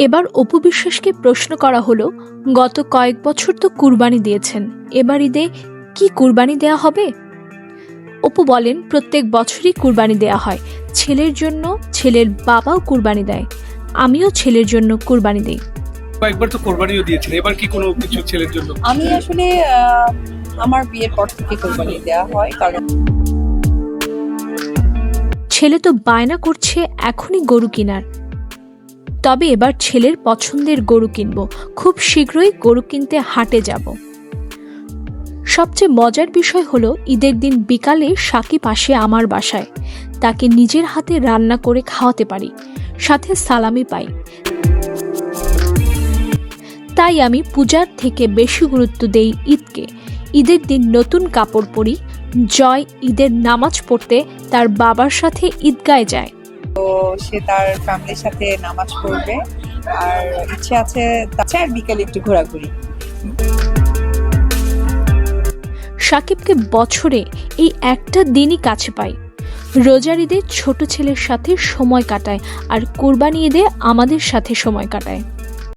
এবার অপু বিশ্বাসকে প্রশ্ন করা হলো, গত কয়েক বছর তো কুরবানি দিয়েছেন, এবার ঈদে কি কুরবানি দেয়া হবে? অপু বলেন, প্রত্যেক বছরই কুরবানি দেয়া হয়। ছেলের জন্য ছেলের বাবাও কুরবানি দেয়, আমিও ছেলের জন্য কুরবানি দিই। একবার তো কোরবানিও দিয়েছেন, এবার কি কোনো কিছু ছেলের জন্য? আমি আসলে আমার বিয়ের পর থেকে কোরবানি দেওয়া হয়, কারণ ছেলে তো বায়না করছে এখনই গরু কেনার। তবে এবার ছেলের পছন্দের গরু কিনবো, খুব শীঘ্রই গরু কিনতে হাটে যাব। সবচেয়ে মজার বিষয় হলো, ঈদের দিন বিকালে সাকিব আসে আমার বাসায়, তাকে নিজের হাতে রান্না করে খাওয়াতে পারি, সাথে সালামি পাই। তাই আমি পূজার থেকে বেশি গুরুত্ব দেই ঈদকে। ঈদের দিন নতুন কাপড় পরি, জয় ঈদের নামাজ পড়তে তার বাবার সাথে ঈদগায় যায়। তো সে তার ফ্যামিলির সাথে নামাজ পড়বে, আর ইচ্ছে আছে আর বিকেলে একটু ঘোরাঘুরি। সাকিবকে বছরে এই একটা দিনই কাছে পাই। রোজার ঈদে ছোট ছেলের সাথে সময় কাটায়, আর কোরবানি ঈদে আমাদের সাথে সময় কাটায়।